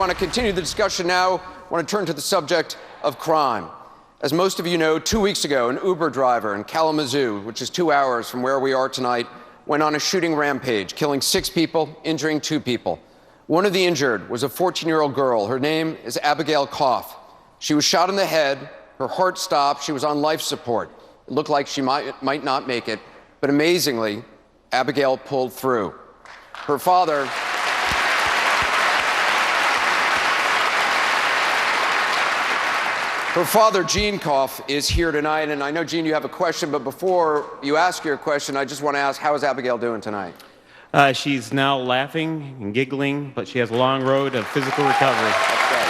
I want to continue the discussion now. I want to turn to the subject of crime. As most of you know, 2 weeks ago, an Uber driver in Kalamazoo, which is 2 hours from where we are tonight, went on a shooting rampage, killing 6 people, injuring 2 people. One of the injured was a 14-year-old girl. Her name is Abigail Koff. She was shot in the head. Her heart stopped. She was on life support. It looked like she might not make it, but amazingly, Abigail pulled through. Her father... Her father, Gene Koff, is here tonight, and I know, Gene, you have a question, but before you ask your question, I just want to ask, how is Abigail doing tonight? She's now laughing and giggling, but she has a long road of physical recovery. That's right.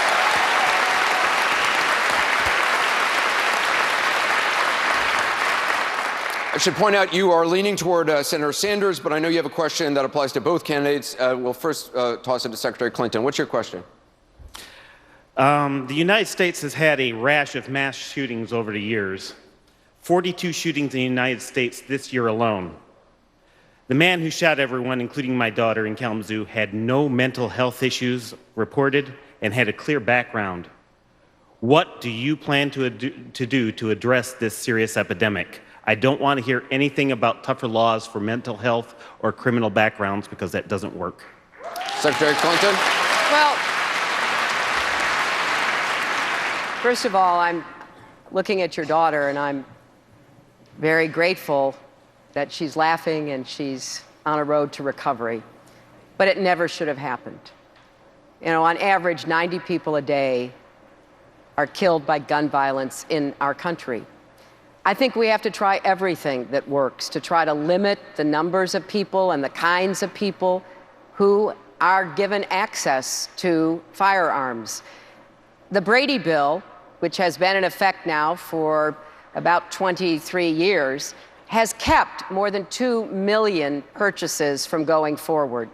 I should point out you are leaning toward Senator Sanders, but I know you have a question that applies to both candidates. We'll first toss it to Secretary Clinton. What's your question? The United States has had a rash of mass shootings over the years. 42 shootings in the United States this year alone. The man who shot everyone, including my daughter in Kalamazoo, had no mental health issues reported and had a clear background. What do you plan to do to address this serious epidemic? I don't want to hear anything about tougher laws for mental health or criminal backgrounds, because that doesn't work. Secretary Clinton? Well, first of all, I'm looking at your daughter, and I'm very grateful that she's laughing and she's on a road to recovery. But it never should have happened. You know, on average, 90 people a day are killed by gun violence in our country. I think we have to try everything that works to try to limit the numbers of people and the kinds of people who are given access to firearms. The Brady Bill, which has been in effect now for about 23 years, has kept more than 2 million purchases from going forward.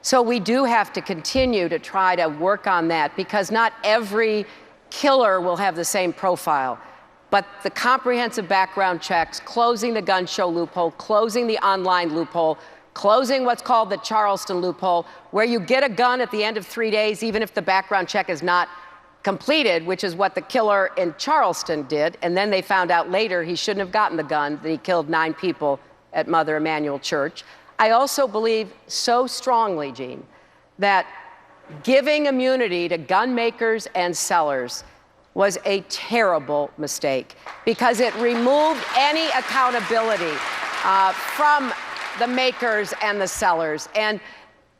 So we do have to continue to try to work on that, because not every killer will have the same profile. But the comprehensive background checks, closing the gun show loophole, closing the online loophole, closing what's called the Charleston loophole, where you get a gun at the end of 3 days, even if the background check is not completed, which is what the killer in Charleston did. And then they found out later he shouldn't have gotten the gun, that he killed 9 people at Mother Emanuel Church. I also believe so strongly, Gene, that giving immunity to gun makers and sellers was a terrible mistake, because it removed any accountability from the makers and the sellers. And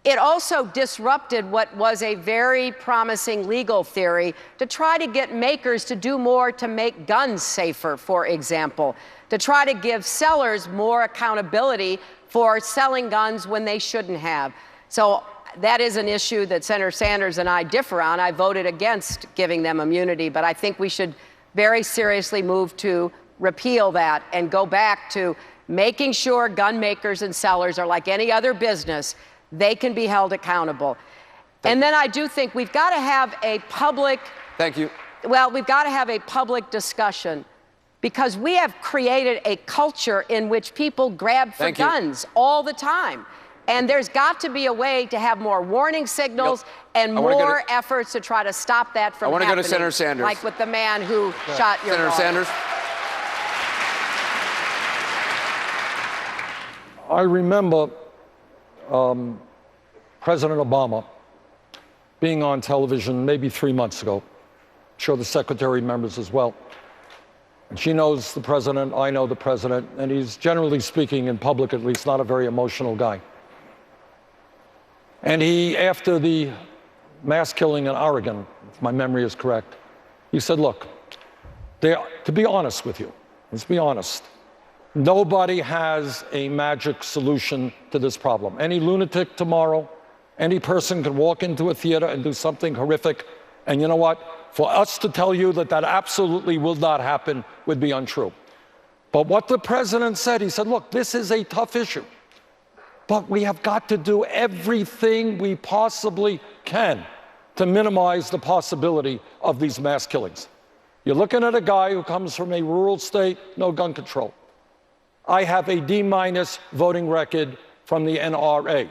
it also disrupted what was a very promising legal theory to try to get makers to do more to make guns safer, for example, to try to give sellers more accountability for selling guns when they shouldn't have. So that is an issue that Senator Sanders and I differ on. I voted against giving them immunity, but I think we should very seriously move to repeal that and go back to making sure gun makers and sellers are like any other business. They can be held accountable. And then I do think we've got to have a public... Thank you. Well, we've got to have a public discussion, because we have created a culture in which people grab for guns all the time. And there's got to be a way to have more warning signals and more efforts to try to stop that from happening. I want to go to Senator Sanders. Like with the man who shot your daughter. Senator Sanders. I remember President Obama being on television maybe 3 months ago. I'm sure the Secretary remembers as well. And she knows the president, I know the president, and he's, generally speaking, in public at least, not a very emotional guy. And he, after the mass killing in Oregon, if my memory is correct, he said, look, to be honest with you, let's be honest, nobody has a magic solution to this problem. Any lunatic tomorrow, any person can walk into a theater and do something horrific, and you know what? For us to tell you that that absolutely will not happen would be untrue. But what the president said, he said, look, this is a tough issue, but we have got to do everything we possibly can to minimize the possibility of these mass killings. You're looking at a guy who comes from a rural state, no gun control. I have a D- voting record from the NRA.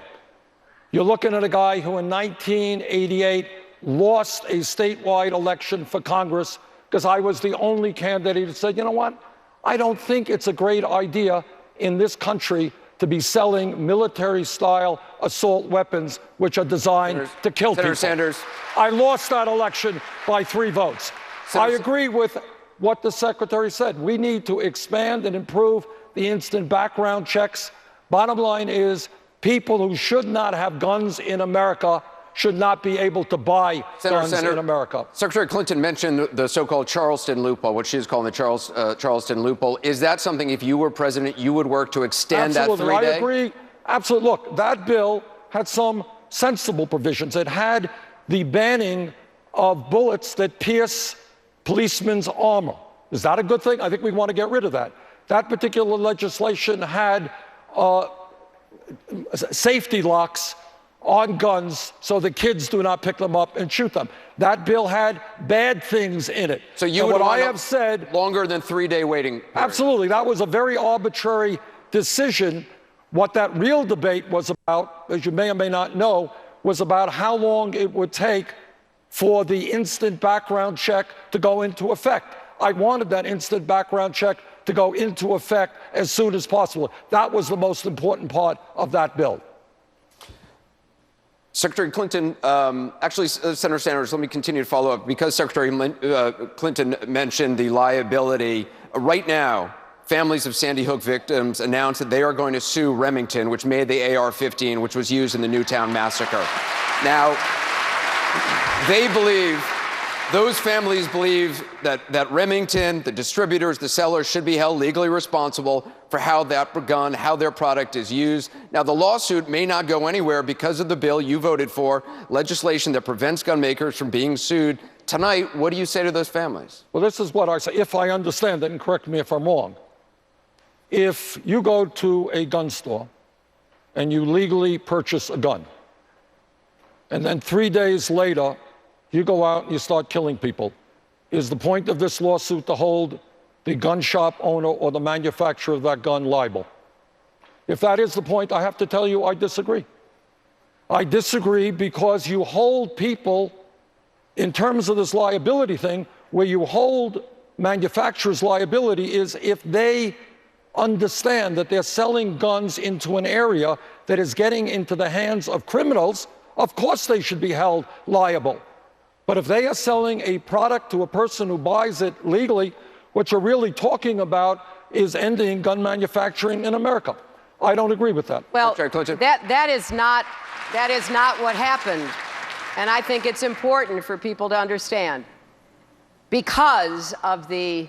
You're looking at a guy who in 1988 lost a statewide election for Congress because I was the only candidate who said, you know what, I don't think it's a great idea in this country to be selling military-style assault weapons which are designed to kill people. Senator Sanders. I lost that election by 3 votes. I agree with what the Secretary said. We need to expand and improve the instant background checks. Bottom line is, people who should not have guns in America should not be able to buy guns in America. Secretary Clinton mentioned the so-called Charleston loophole, what she is calling the Charleston loophole. Is that something, if you were president, you would work to extend that 3-day? I agree. Absolutely. Look, that bill had some sensible provisions. It had the banning of bullets that pierce policemen's armor. Is that a good thing? I think we want to get rid of that. That particular legislation had safety locks on guns so the kids do not pick them up and shoot them. That bill had bad things in it. So you would what I want have said, longer than 3-day waiting period. Absolutely. That was a very arbitrary decision. What that real debate was about, as you may or may not know, was about how long it would take for the instant background check to go into effect. I wanted that instant background check to go into effect as soon as possible. That was the most important part of that bill. Secretary Clinton, Senator Sanders, let me continue to follow up. Because Secretary Clinton mentioned the liability, right now, families of Sandy Hook victims announced that they are going to sue Remington, which made the AR-15, which was used in the Newtown massacre. Now, those families believe that Remington, the distributors, the sellers, should be held legally responsible for how that gun, how their product is used. Now, the lawsuit may not go anywhere because of the bill you voted for, legislation that prevents gun makers from being sued. Tonight, what do you say to those families? Well, this is what I say, if I understand it, and correct me if I'm wrong. If you go to a gun store and you legally purchase a gun, and then 3 days later, you go out and you start killing people, is the point of this lawsuit to hold the gun shop owner or the manufacturer of that gun liable? If that is the point, I have to tell you I disagree. I disagree because you hold people, in terms of this liability thing, where you hold manufacturers' liability is if they understand that they're selling guns into an area that is getting into the hands of criminals, of course they should be held liable. But if they are selling a product to a person who buys it legally, what you're really talking about is ending gun manufacturing in America. I don't agree with that. Well, that is not what happened. And I think it's important for people to understand. Because of the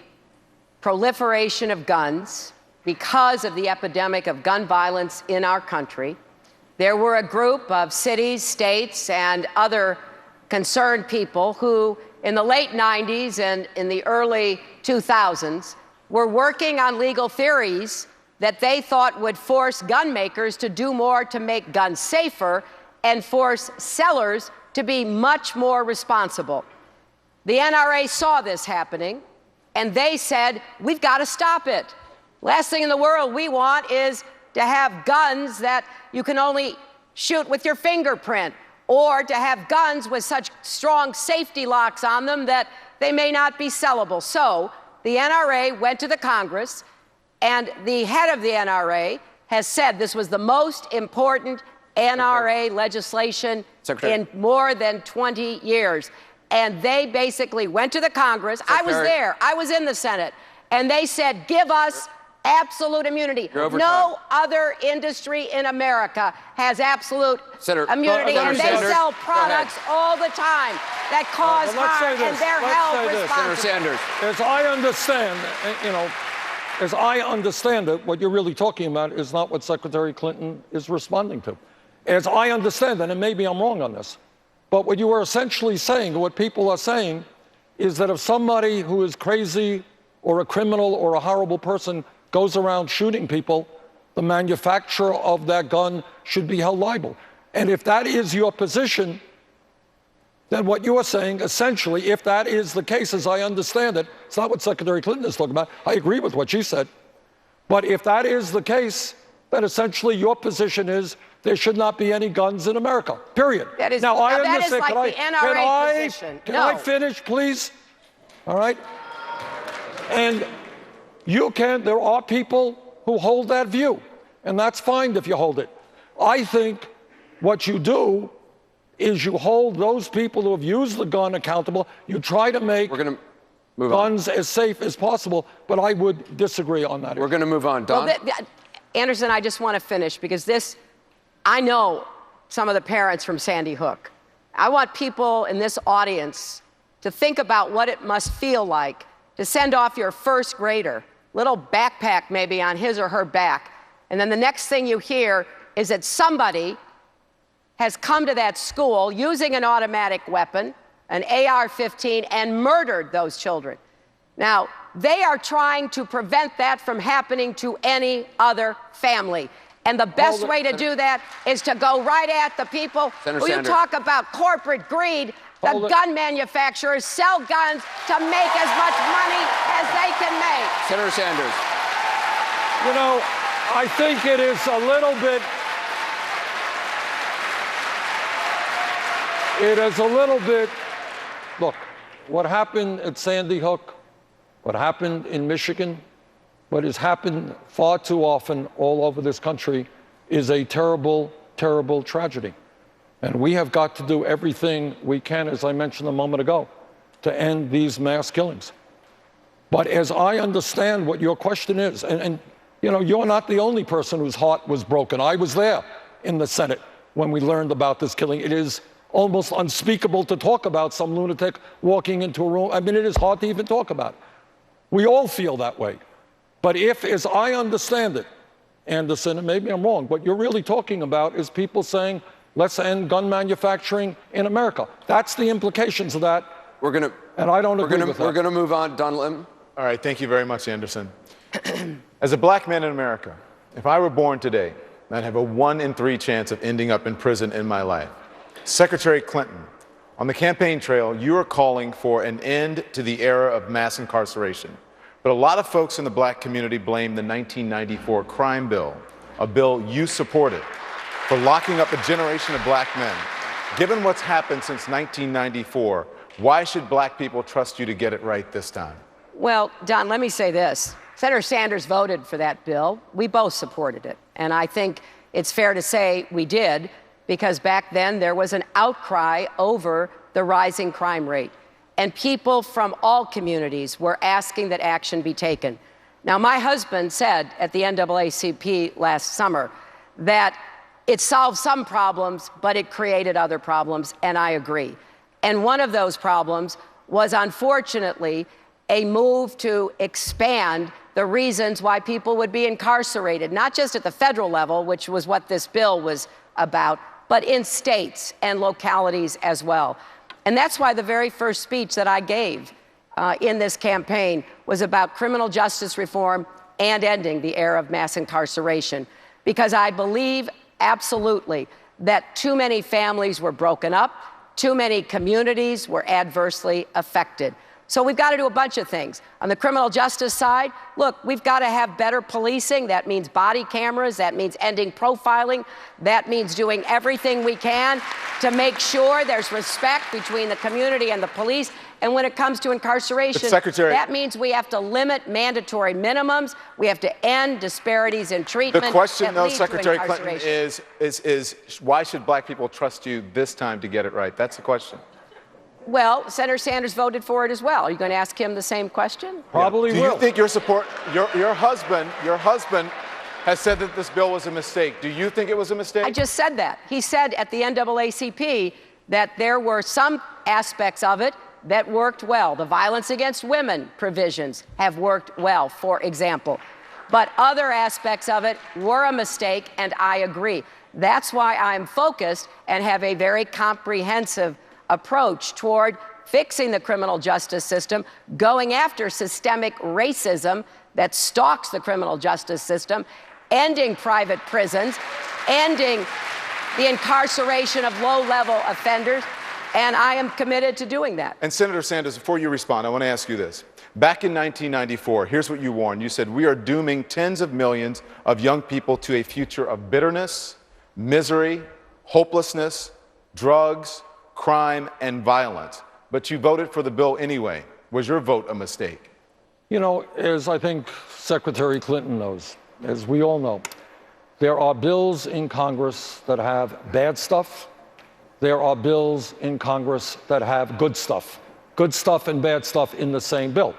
proliferation of guns, because of the epidemic of gun violence in our country, there were a group of cities, states, and other concerned people who, in the late 90s and in the early 2000s, were working on legal theories that they thought would force gun makers to do more to make guns safer and force sellers to be much more responsible. The NRA saw this happening, and they said, we've got to stop it. Last thing in the world we want is to have guns that you can only shoot with your fingerprint, or to have guns with such strong safety locks on them that they may not be sellable. So the NRA went to the Congress, and the head of the NRA has said this was the most important NRA legislation in more than 20 years. And they basically went to the Congress. I was there. I was in the Senate. And they said, give us absolute immunity. No other industry in America has absolute immunity, and they sell products all the time that cause harm, and they're held responsible. Senator Sanders. As I understand, as I understand it, what you're really talking about is not what Secretary Clinton is responding to. As I understand it, and maybe I'm wrong on this, but what you are essentially saying, what people are saying, is that if somebody who is crazy or a criminal or a horrible person goes around shooting people, the manufacturer of that gun should be held liable. And if that is your position, then what you are saying, essentially, if that is the case, as I understand it, it's not what Secretary Clinton is talking about. I agree with what she said. But if that is the case, then essentially your position is there should not be any guns in America, period. That is, now, I that is understand. like the NRA position. Can I finish, please? All right? And there are people who hold that view, and that's fine if you hold it. I think what you do is you hold those people who have used the gun accountable. You try to make guns as safe as possible, but I would disagree on that. We're going to move on. Don? Well, Anderson, I just want to finish because I know some of the parents from Sandy Hook. I want people in this audience to think about what it must feel like to send off your first grader, little backpack maybe on his or her back, and then the next thing you hear is that somebody has come to that school using an automatic weapon, an AR-15, and murdered those children. Now, they are trying to prevent that from happening to any other family. And the best way to do that is to go right at the people Senator who you Sanders. talk about corporate greed. The gun manufacturers sell guns to make as much money as they can make. Senator Sanders. You know, I think it is a little bit. Look, what happened at Sandy Hook, what happened in Michigan, what has happened far too often all over this country is a terrible, terrible tragedy. And we have got to do everything we can, as I mentioned a moment ago, to end these mass killings. But as I understand what your question is, and you know, you're not the only person whose heart was broken. I was there in the Senate when we learned about this killing. It is almost unspeakable to talk about some lunatic walking into a room. I mean, it is hard to even talk about. We all feel that way. But if, as I understand it, Anderson, and maybe I'm wrong, what you're really talking about is people saying, let's end gun manufacturing in America. That's the implications of that. And I don't agree with that. We're going to move on. Don Lim. All right, thank you very much, Anderson. As a black man in America, if I were born today, I'd have a 1 in 3 chance of ending up in prison in my life. Secretary Clinton, on the campaign trail, you are calling for an end to the era of mass incarceration. But a lot of folks in the black community blame the 1994 crime bill, a bill you supported, for locking up a generation of black men. Given what's happened since 1994, why should black people trust you to get it right this time? Well, Don, let me say this. Senator Sanders voted for that bill. We both supported it. And I think it's fair to say we did, because back then there was an outcry over the rising crime rate. And people from all communities were asking that action be taken. Now, my husband said at the NAACP last summer that it solved some problems, but it created other problems, and I agree. And one of those problems was, unfortunately, a move to expand the reasons why people would be incarcerated, not just at the federal level, which was what this bill was about, but in states and localities as well. And that's why the very first speech that I gave in this campaign was about criminal justice reform and ending the era of mass incarceration, because I believe absolutely that too many families were broken up, too many communities were adversely affected. So we've got to do a bunch of things. On the criminal justice side, look, we've got to have better policing. That means body cameras. That means ending profiling. That means doing everything we can to make sure there's respect between the community and the police. And when it comes to incarceration, that means we have to limit mandatory minimums. We have to end disparities in treatment. The question, though, Secretary Clinton, is why should black people trust you this time to get it right? That's the question. Well, Senator Sanders voted for it as well. Are you going to ask him the same question? Probably will. Do you think your husband has said that this bill was a mistake? Do you think it was a mistake? I just said that. He said at the NAACP that there were some aspects of it that worked well. The violence against women provisions have worked well, for example. But other aspects of it were a mistake, and I agree. That's why I'm focused and have a very comprehensive approach toward fixing the criminal justice system, going after systemic racism that stalks the criminal justice system, ending private prisons, ending the incarceration of low-level offenders, and I am committed to doing that. And Senator Sanders, before you respond, I want to ask you this. Back in 1994, here's what you warned. You said, we are dooming tens of millions of young people to a future of bitterness, misery, hopelessness, drugs, crime, and violence. But you voted for the bill anyway. Was your vote a mistake? You know, as I think Secretary Clinton knows, as we all know, there are bills in Congress that have bad stuff. There are bills in Congress that have good stuff and bad stuff in the same bill.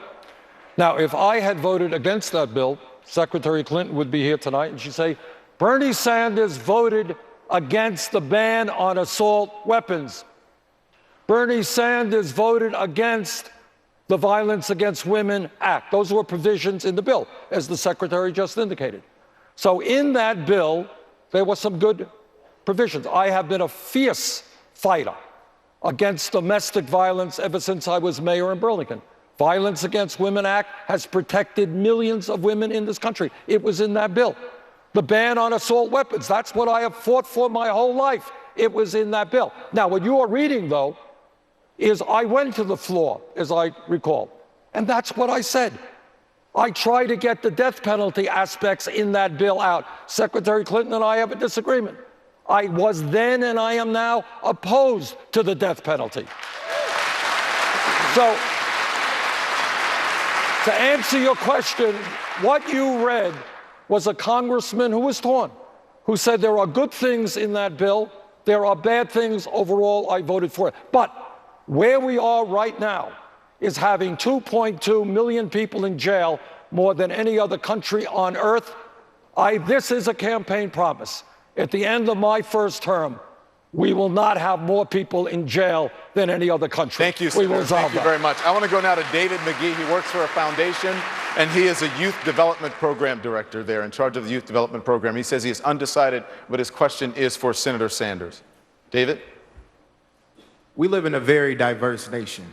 Now, if I had voted against that bill, Secretary Clinton would be here tonight and she'd say, Bernie Sanders voted against the ban on assault weapons. Bernie Sanders voted against the Violence Against Women Act. Those were provisions in the bill, as the Secretary just indicated. So in that bill, there were some good provisions. I have been a fierce fighter against domestic violence ever since I was mayor in Burlington. Violence Against Women Act has protected millions of women in this country. It was in that bill. The ban on assault weapons, that's what I have fought for my whole life. It was in that bill. Now, what you are reading, though, is I went to the floor, as I recall, and that's what I said. I tried to get the death penalty aspects in that bill out. Secretary Clinton and I have a disagreement. I was then and I am now opposed to the death penalty. So, to answer your question, what you read was a congressman who was torn, who said there are good things in that bill, there are bad things. Overall, I voted for it. But where we are right now is having 2.2 million people in jail, more than any other country on earth. This is a campaign promise. At the end of my first term, we will not have more people in jail than any other country. Thank you, Senator. Thank you very much. I want to go now to David McGee. He works for a foundation, and he is a youth development program director there, in charge of the youth development program. He says he is undecided, but his question is for Senator Sanders. David? We live in a very diverse nation.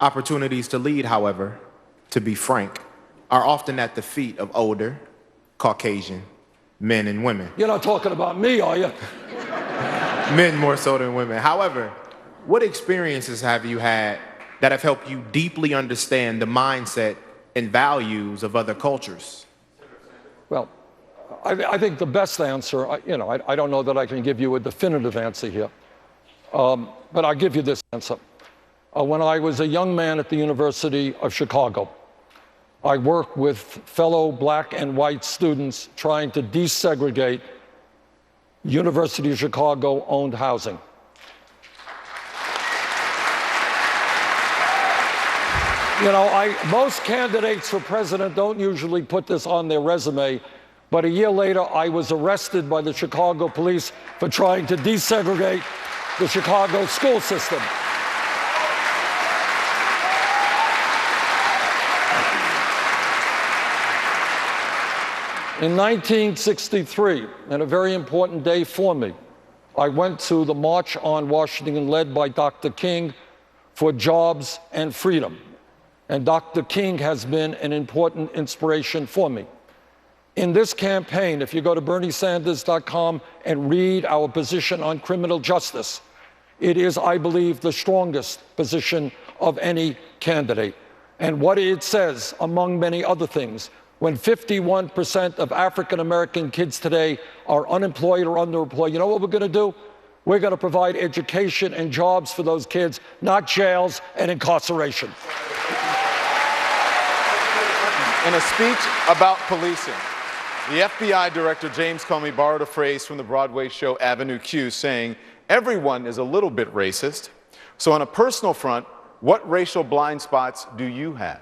Opportunities to lead, however, to be frank, are often at the feet of older, Caucasian men and women. You're not talking about me, are you? Men more so than women. However, what experiences have you had that have helped you deeply understand the mindset and values of other cultures? Well, I think the best answer, I don't know that I can give you a definitive answer here, but I'll give you this answer. When I was a young man at the University of Chicago, I worked with fellow black and white students trying to desegregate University of Chicago-owned housing. You know, most candidates for president don't usually put this on their resume, but a year later, I was arrested by the Chicago police for trying to desegregate the Chicago school system. In 1963, and a very important day for me, I went to the March on Washington led by Dr. King for jobs and freedom. And Dr. King has been an important inspiration for me. In this campaign, if you go to berniesanders.com and read our position on criminal justice, it is, I believe, the strongest position of any candidate. And what it says, among many other things, when 51% of African-American kids today are unemployed or underemployed, you know what we're going to do? We're going to provide education and jobs for those kids, not jails and incarceration. In a speech about policing, the FBI director, James Comey, borrowed a phrase from the Broadway show Avenue Q, saying, "Everyone is a little bit racist." So on a personal front, what racial blind spots do you have?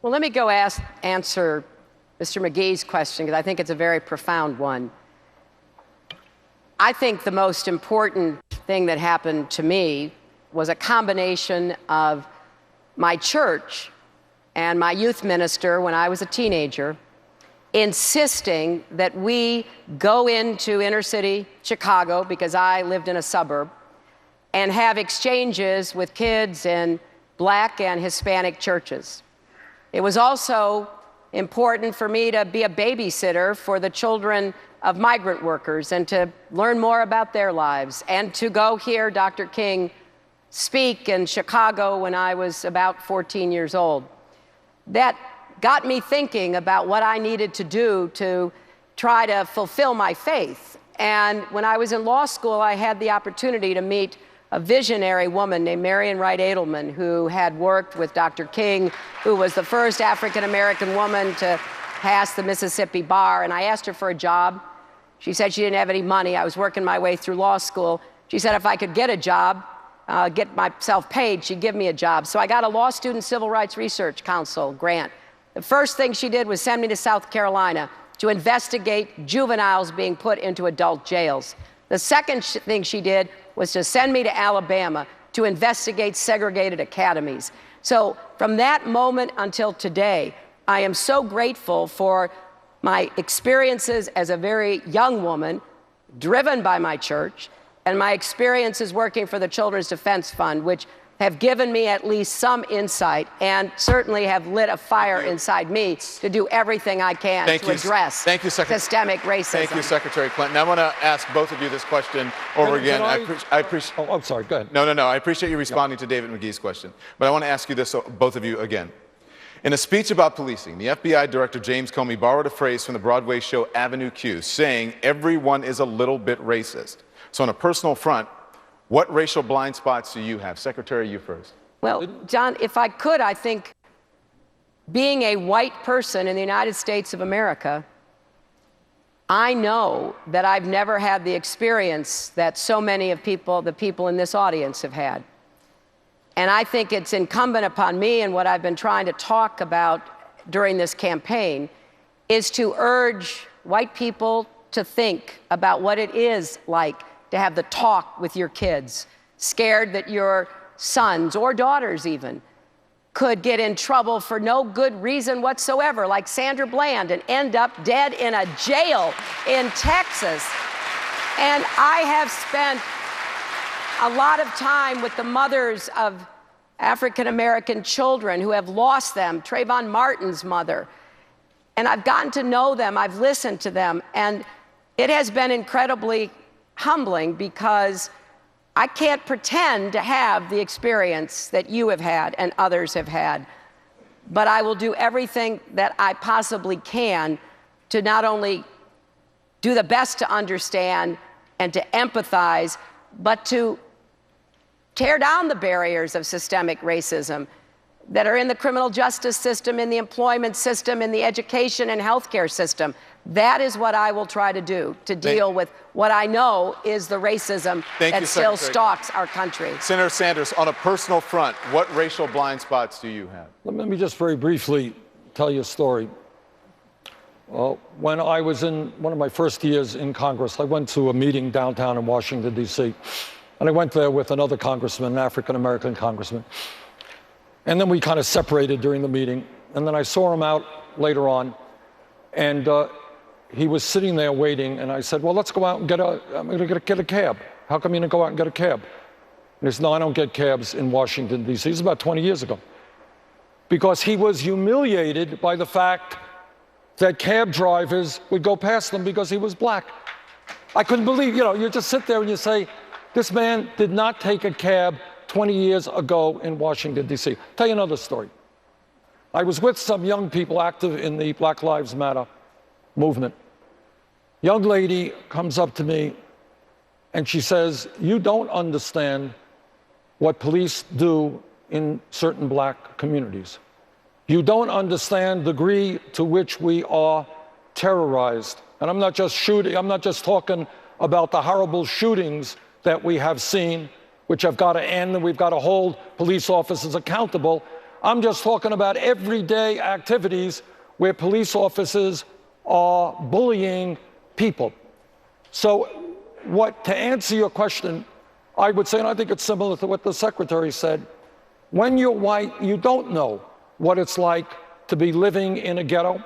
Well, let me go answer Mr. McGee's question, because I think it's a very profound one. I think the most important thing that happened to me was a combination of my church and my youth minister when I was a teenager insisting that we go into inner city Chicago, because I lived in a suburb, and have exchanges with kids in black and Hispanic churches. It was also important for me to be a babysitter for the children of migrant workers and to learn more about their lives, and to go hear Dr. King speak in Chicago when I was about 14 years old. That got me thinking about what I needed to do to try to fulfill my faith. And when I was in law school, I had the opportunity to meet a visionary woman named Marian Wright Edelman, who had worked with Dr. King, who was the first African-American woman to pass the Mississippi bar. And I asked her for a job. She said she didn't have any money. I was working my way through law school. She said if I could get a job, get myself paid, she'd give me a job. So I got a Law Student Civil Rights Research Council grant. The first thing she did was send me to South Carolina to investigate juveniles being put into adult jails. The second thing she did was to send me to Alabama to investigate segregated academies. So from that moment until today, I am so grateful for my experiences as a very young woman, driven by my church, and my experiences working for the Children's Defense Fund, which have given me at least some insight and certainly have lit a fire inside me to do everything I can to address systemic racism. Thank you, Secretary Clinton. I want to ask both of you this question over again. I appreciate. Oh, I'm sorry. Go ahead. No. I appreciate you responding to David McGee's question, but I want to ask you this, both of you, again. In a speech about policing, the FBI Director James Comey borrowed a phrase from the Broadway show Avenue Q, saying, "Everyone is a little bit racist." So on a personal front, what racial blind spots do you have? Secretary, you first. Well, John, if I could, I think being a white person in the United States of America, I know that I've never had the experience that so many of the people in this audience have had. And I think it's incumbent upon me, and what I've been trying to talk about during this campaign, is to urge white people to think about what it is like to have the talk with your kids, scared that your sons or daughters even could get in trouble for no good reason whatsoever, like Sandra Bland, and end up dead in a jail in Texas. And I have spent a lot of time with the mothers of African-American children who have lost them, Trayvon Martin's mother. And I've gotten to know them, I've listened to them, and it has been incredibly humbling because I can't pretend to have the experience that you have had and others have had. But I will do everything that I possibly can to not only do the best to understand and to empathize, but to tear down the barriers of systemic racism that are in the criminal justice system, in the employment system, in the education and healthcare system. That is what I will try to do, to deal with what I know is the racism that still stalks our country. Senator Sanders, on a personal front, what racial blind spots do you have? Let me just very briefly tell you a story. When I was in one of my first years in Congress, I went to a meeting downtown in Washington, D.C., and I went there with another congressman, an African-American congressman. And then we kind of separated during the meeting, and then I saw him out later on, and he was sitting there waiting, and I said, well, let's go out and I'm going to get a cab. How come you didn't go out and get a cab? And he said, no, I don't get cabs in Washington, D.C. This is about 20 years ago. Because he was humiliated by the fact that cab drivers would go past them because he was black. I couldn't believe, you just sit there and you say, this man did not take a cab 20 years ago in Washington, D.C. Tell you another story. I was with some young people active in the Black Lives Matter movement. Young lady comes up to me and she says, you don't understand what police do in certain black communities. You don't understand the degree to which we are terrorized. And I'm not just talking about the horrible shootings that we have seen, which have got to end, and we've got to hold police officers accountable. I'm just talking about everyday activities where police officers are bullying people. So to answer your question, I would say, and I think it's similar to what the Secretary said, when you're white, you don't know what it's like to be living in a ghetto.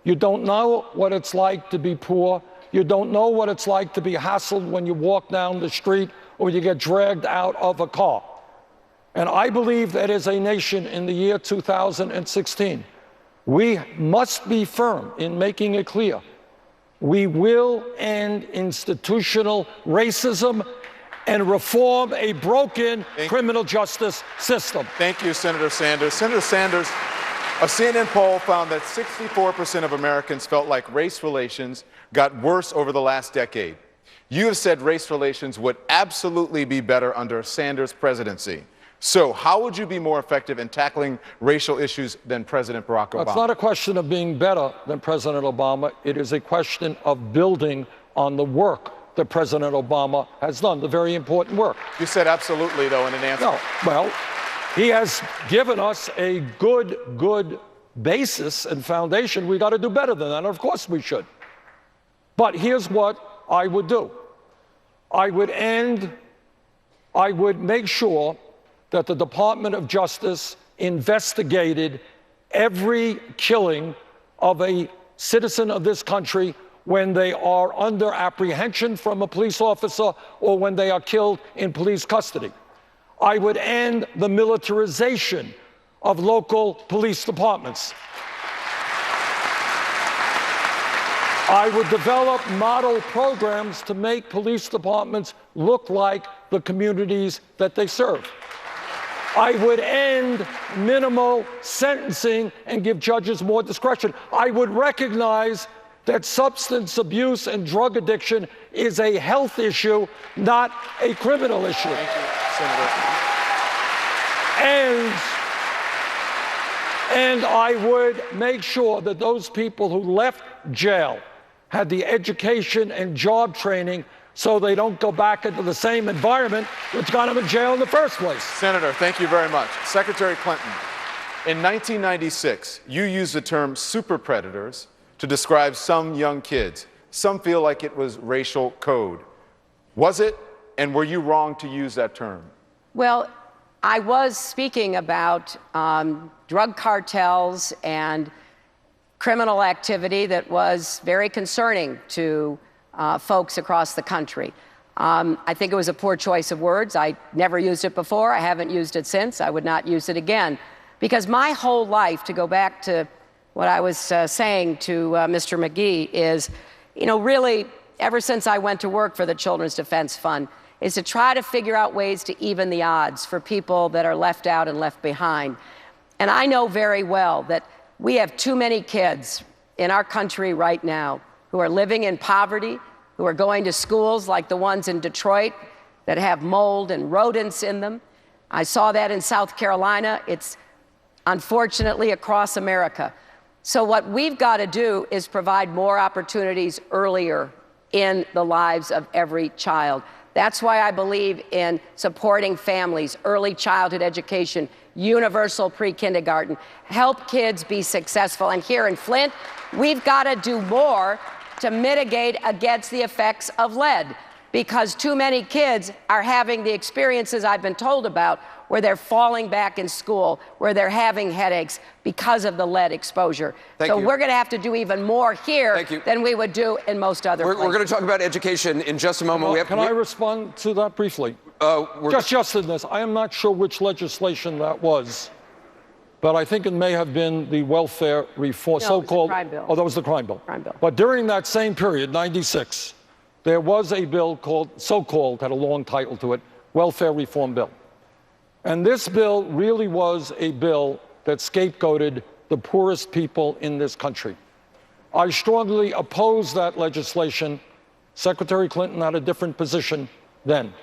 You don't know what it's like to be poor. You don't know what it's like to be hassled when you walk down the street or you get dragged out of a car. And I believe that as a nation in the year 2016, we must be firm in making it clear we will end institutional racism and reform a broken criminal justice system. Thank you, Senator Sanders. Senator Sanders, a CNN poll found that 64% of Americans felt like race relations got worse over the last decade. You have said race relations would absolutely be better under Sanders' presidency. So how would you be more effective in tackling racial issues than President Barack Obama? It's not a question of being better than President Obama. It is a question of building on the work that President Obama has done, the very important work. You said absolutely, though, in an answer. No, well, he has given us a good basis and foundation. We got to do better than that, and of course we should. But here's what I would do. I would make sure that the Department of Justice investigated every killing of a citizen of this country when they are under apprehension from a police officer or when they are killed in police custody. I would end the militarization of local police departments. I would develop model programs to make police departments look like the communities that they serve. I would end minimal sentencing and give judges more discretion. I would recognize that substance abuse and drug addiction is a health issue, not a criminal issue. Thank you, Senator. And I would make sure that those people who left jail had the education and job training so they don't go back into the same environment which got them in jail in the first place. Senator, thank you very much. Secretary Clinton, in 1996, you used the term super predators to describe some young kids. Some feel like it was racial code. Was it, and were you wrong to use that term? Well, I was speaking about drug cartels and criminal activity that was very concerning to folks across the country. I think it was a poor choice of words. I never used it before. I haven't used it since. I would not use it again. Because my whole life, to go back to what I was saying to Mr. McGee, is, really, ever since I went to work for the Children's Defense Fund, is to try to figure out ways to even the odds for people that are left out and left behind. And I know very well that we have too many kids in our country right now who are living in poverty, who are going to schools like the ones in Detroit that have mold and rodents in them. I saw that in South Carolina. It's unfortunately across America. So what we've got to do is provide more opportunities earlier in the lives of every child. That's why I believe in supporting families, early childhood education, universal pre-kindergarten, help kids be successful. And here in Flint, we've got to do more to mitigate against the effects of lead, because too many kids are having the experiences I've been told about where they're falling back in school, where they're having headaches because of the lead exposure. So we're going to have to do even more here than we would do in most other places. We're going to talk about education in just a moment. Well, can I respond to that briefly? Just in this, I am not sure which legislation that was, but I think it may have been the welfare reform, so-called. Crime bill. Oh, that was the crime bill. Crime bill. But during that same period, 96, there was a bill called, so-called, had a long title to it, Welfare Reform Bill. And this bill really was a bill that scapegoated the poorest people in this country. I strongly opposed that legislation. Secretary Clinton had a different position then.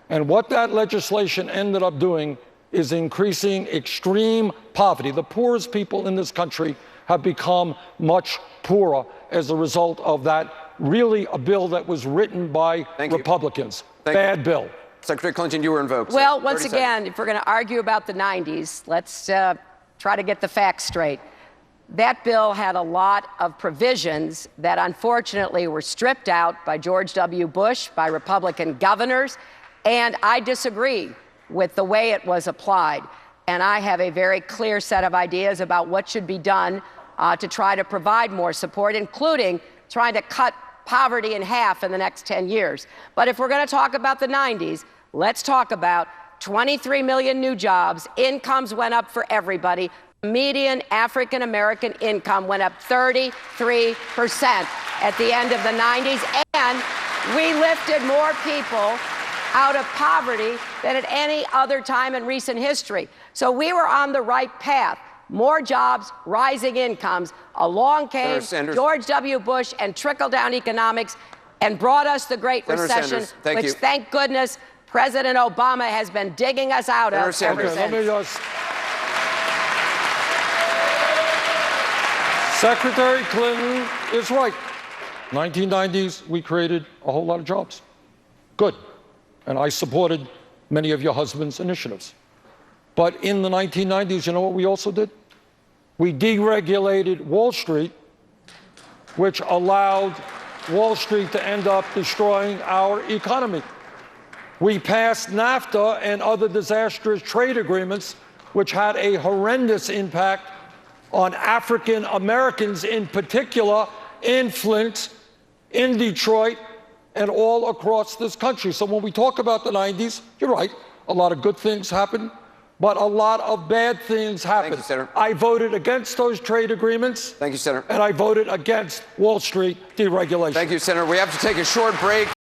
And what that legislation ended up doing is increasing extreme poverty. The poorest people in this country have become much poorer as a result of that, really a bill that was written by Republicans. Bad bill. Secretary Clinton, you were invoked. Well, once again, if we're going to argue about the 90s, let's try to get the facts straight. That bill had a lot of provisions that unfortunately were stripped out by George W. Bush, by Republican governors, and I disagree with the way it was applied. And I have a very clear set of ideas about what should be done to try to provide more support, including trying to cut poverty in half in the next 10 years. But if we're going to talk about the 90s, let's talk about 23 million new jobs. Incomes went up for everybody. Median African-American income went up 33% at the end of the 90s. And we lifted more people out of poverty than at any other time in recent history. So we were on the right path. More jobs, rising incomes. Along came George W. Bush and trickle-down economics, and brought us the Great Senator Recession, Sanders, thank which, you. thank goodness, President Obama has been digging us out Senator of Sanders. ever Okay, let me since. Secretary Clinton is right. 1990s, we created a whole lot of jobs. Good. And I supported many of your husband's initiatives. But in the 1990s, you know what we also did? We deregulated Wall Street, which allowed Wall Street to end up destroying our economy. We passed NAFTA and other disastrous trade agreements, which had a horrendous impact on African Americans in particular, in Flint, in Detroit, and all across this country. So when we talk about the 90s, you're right, a lot of good things happened, but a lot of bad things happened. Thank you, Senator. I voted against those trade agreements. Thank you, Senator. And I voted against Wall Street deregulation. Thank you, Senator. We have to take a short break.